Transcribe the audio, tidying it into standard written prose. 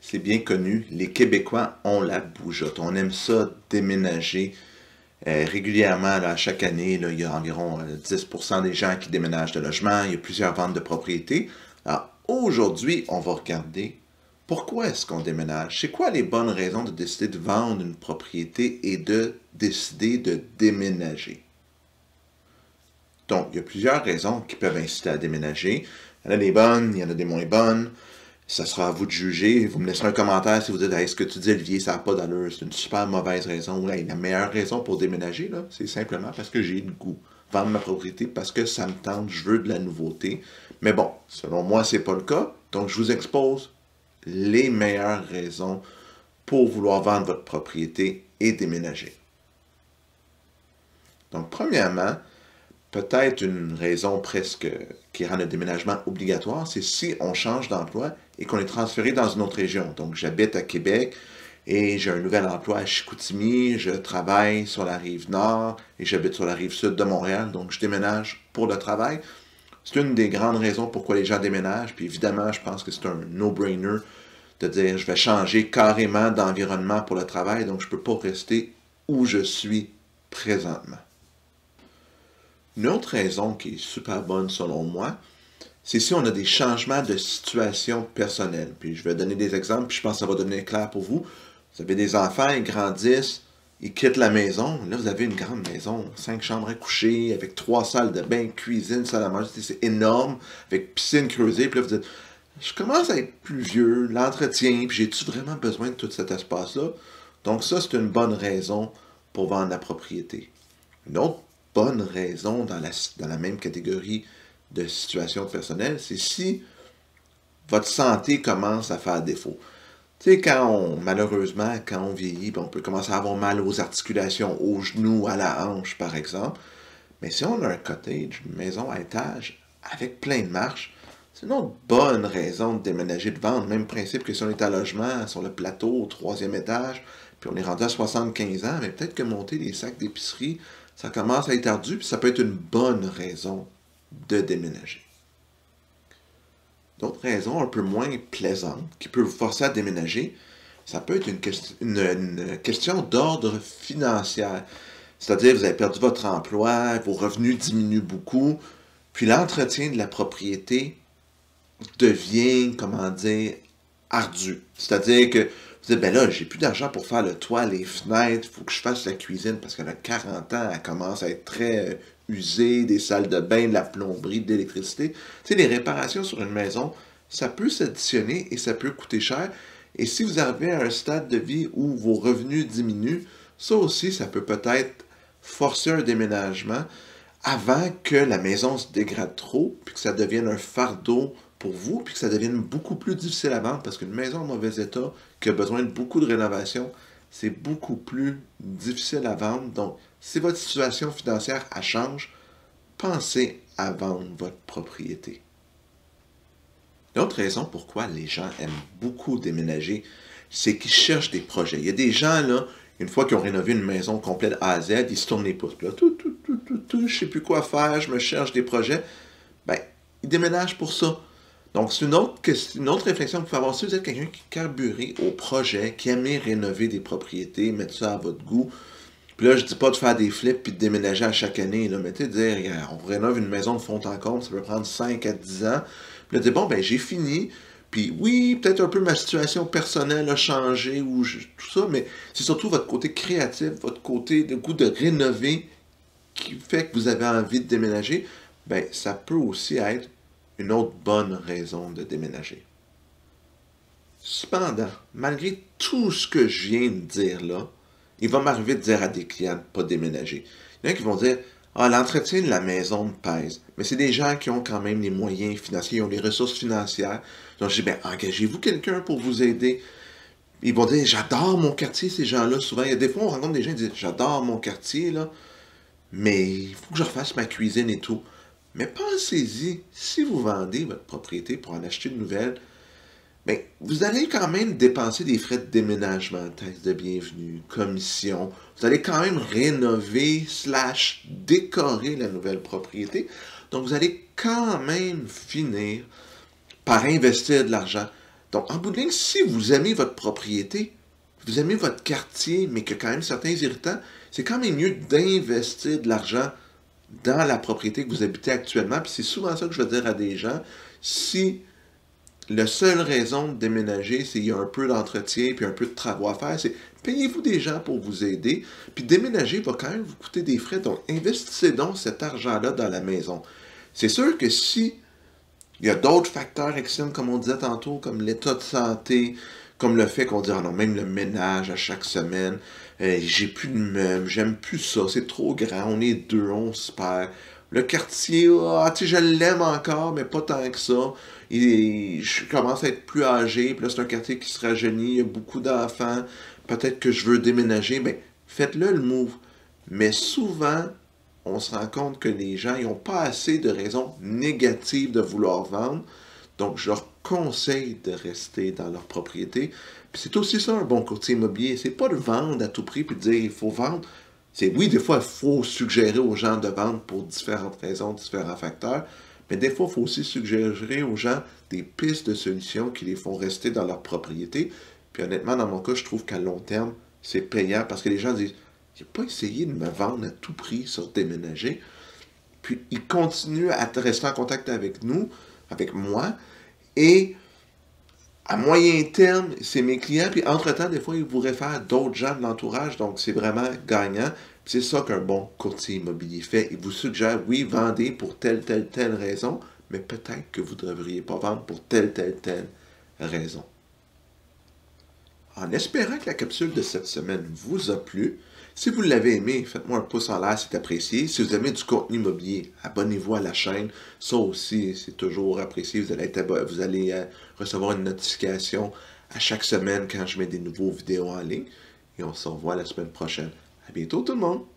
C'est bien connu, les Québécois ont la bougeotte. On aime ça déménager régulièrement. Là, chaque année, là, il y a environ 10% des gens qui déménagent de logement. Il y a plusieurs ventes de propriétés. Alors, aujourd'hui, on va regarder pourquoi est-ce qu'on déménage. C'est quoi les bonnes raisons de décider de vendre une propriété et de décider de déménager. Donc, il y a plusieurs raisons qui peuvent inciter à déménager. Il y en a des bonnes, il y en a des moins bonnes. Ça sera à vous de juger. Vous me laisserez un commentaire si vous dites hey, ce que tu dis, Olivier, ça n'a pas d'allure. C'est une super mauvaise raison. Ou hey, la meilleure raison pour déménager, là, c'est simplement parce que j'ai le goût. Vendre ma propriété parce que ça me tente, je veux de la nouveauté. Mais bon, selon moi, c'est pas le cas. Donc, je vous expose les meilleures raisons pour vouloir vendre votre propriété et déménager. Donc, premièrement, peut-être une raison presque qui rend le déménagement obligatoire, c'est si on change d'emploi et qu'on est transféré dans une autre région. Donc, j'habite à Québec et j'ai un nouvel emploi à Chicoutimi, je travaille sur la rive nord et j'habite sur la rive sud de Montréal, donc je déménage pour le travail. C'est une des grandes raisons pourquoi les gens déménagent, puis évidemment, je pense que c'est un no-brainer de dire je vais changer carrément d'environnement pour le travail, donc je ne peux pas rester où je suis présentement. Une autre raison qui est super bonne selon moi, c'est si on a des changements de situation personnelle. Puis je vais donner des exemples, puis je pense que ça va devenir clair pour vous. Vous avez des enfants, ils grandissent, ils quittent la maison. Là, vous avez une grande maison, 5 chambres à coucher, avec 3 salles de bain, cuisine, salle à manger. C'est énorme, avec piscine creusée. Puis là, vous dites, je commence à être plus vieux, l'entretien, puis j'ai-tu vraiment besoin de tout cet espace-là? Donc ça, c'est une bonne raison pour vendre la propriété. Une autre bonne raison dans la même catégorie de situation personnelle, c'est si votre santé commence à faire défaut. Tu sais, malheureusement, quand on vieillit, on peut commencer à avoir mal aux articulations, aux genoux, à la hanche, par exemple. Mais si on a un cottage, une maison à étage, avec plein de marches, c'est une autre bonne raison de déménager, de vendre. Même principe que si on est à logement, sur le plateau, au 3e étage, puis on est rendu à 75 ans, mais peut-être que monter des sacs d'épicerie, ça commence à être ardu, puis ça peut être une bonne raison de déménager. D'autres raisons un peu moins plaisantes qui peuvent vous forcer à déménager, ça peut être une question d'ordre financier. C'est-à-dire, vous avez perdu votre emploi, vos revenus diminuent beaucoup, puis l'entretien de la propriété devient, comment dire, ardu. C'est-à-dire que vous dites, ben là, j'ai plus d'argent pour faire le toit, les fenêtres, il faut que je fasse la cuisine parce qu'elle a 40 ans, elle commence à être très usée, des salles de bain, de la plomberie, de l'électricité. Tu sais, les réparations sur une maison, ça peut s'additionner et ça peut coûter cher. Et si vous arrivez à un stade de vie où vos revenus diminuent, ça aussi, ça peut peut-être forcer un déménagement avant que la maison se dégrade trop, puis que ça devienne un fardeau pour vous, puis que ça devienne beaucoup plus difficile à vendre, parce qu'une maison en mauvais état, qui a besoin de beaucoup de rénovation, c'est beaucoup plus difficile à vendre. Donc, si votre situation financière change, pensez à vendre votre propriété. Une autre raison pourquoi les gens aiment beaucoup déménager, c'est qu'ils cherchent des projets. Il y a des gens, là, une fois qu'ils ont rénové une maison complète A à Z, ils se tournent les pouces. Là, je ne sais plus quoi faire, je me cherche des projets. Ben, ils déménagent pour ça. Donc, c'est une autre réflexion que vous pouvez avoir. Si vous êtes quelqu'un qui carburé au projet, qui aime rénover des propriétés, mettre ça à votre goût. Puis là, je ne dis pas de faire des flips puis de déménager à chaque année. Là, mais tu sais, dire, on rénove une maison de fond en comble, ça peut prendre 5 à 10 ans. Puis là, dire, bon, ben, j'ai fini. Puis oui, peut-être un peu ma situation personnelle a changé, tout ça, mais c'est surtout votre côté créatif, votre côté de goût de rénover qui fait que vous avez envie de déménager. Ben, ça peut aussi être une autre bonne raison de déménager. Cependant, malgré tout ce que je viens de dire là, il va m'arriver de dire à des clients de ne pas déménager. Il y en a qui vont dire ah, l'entretien de la maison me pèse. Mais c'est des gens qui ont quand même les moyens financiers, ils ont les ressources financières. Donc je dis ben, engagez-vous quelqu'un pour vous aider. Ils vont dire j'adore mon quartier, ces gens-là. Souvent, il y a des fois, on rencontre des gens qui disent j'adore mon quartier, là, mais il faut que je refasse ma cuisine et tout. Mais pensez-y, si vous vendez votre propriété pour en acheter une nouvelle, bien, vous allez quand même dépenser des frais de déménagement, taxes de bienvenue, commission. Vous allez quand même rénover / décorer la nouvelle propriété. Donc, vous allez quand même finir par investir de l'argent. Donc, en bout de ligne, si vous aimez votre propriété, vous aimez votre quartier, mais qu'il y a quand même certains irritants, c'est quand même mieux d'investir de l'argent dans la propriété que vous habitez actuellement. Puis c'est souvent ça que je veux dire à des gens. Si la seule raison de déménager, c'est qu'il y a un peu d'entretien puis un peu de travaux à faire, c'est payez-vous des gens pour vous aider. Puis déménager va quand même vous coûter des frais. Donc, investissez donc cet argent-là dans la maison. C'est sûr que si il y a d'autres facteurs externes, comme on disait tantôt, comme l'état de santé, comme le fait qu'on dit, ah non, même le ménage à chaque semaine, j'ai plus de meubles, j'aime plus ça, c'est trop grand, on est deux, on se perd. Le quartier, ah, tu sais, je l'aime encore, mais pas tant que ça. Et je commence à être plus âgé, puis là, c'est un quartier qui se rajeunit, il y a beaucoup d'enfants, peut-être que je veux déménager, ben, faites-le le move. Mais souvent, on se rend compte que les gens n'ont pas assez de raisons négatives de vouloir vendre. Donc, je leur conseille de rester dans leur propriété. Puis c'est aussi ça un bon courtier immobilier. C'est pas de vendre à tout prix puis de dire il faut vendre. C'est oui, des fois, il faut suggérer aux gens de vendre pour différentes raisons, différents facteurs. Mais des fois, il faut aussi suggérer aux gens des pistes de solutions qui les font rester dans leur propriété. Puis honnêtement, dans mon cas, je trouve qu'à long terme, c'est payant parce que les gens disent il n'a pas essayé de me vendre à tout prix sur déménager. Puis il continue à rester en contact avec nous, avec moi, et à moyen terme, c'est mes clients, puis entre-temps, des fois, ils vous réfèrent d'autres gens de l'entourage, donc c'est vraiment gagnant. Puis c'est ça qu'un bon courtier immobilier fait. Il vous suggère, oui, vendez pour telle raison, mais peut-être que vous ne devriez pas vendre pour telle raison. En espérant que la capsule de cette semaine vous a plu, si vous l'avez aimé, faites-moi un pouce en l'air, c'est apprécié. Si vous aimez du contenu immobilier, abonnez-vous à la chaîne. Ça aussi, c'est toujours apprécié. Vous allez recevoir une notification à chaque semaine quand je mets des nouveaux vidéos en ligne. Et on se revoit la semaine prochaine. À bientôt tout le monde!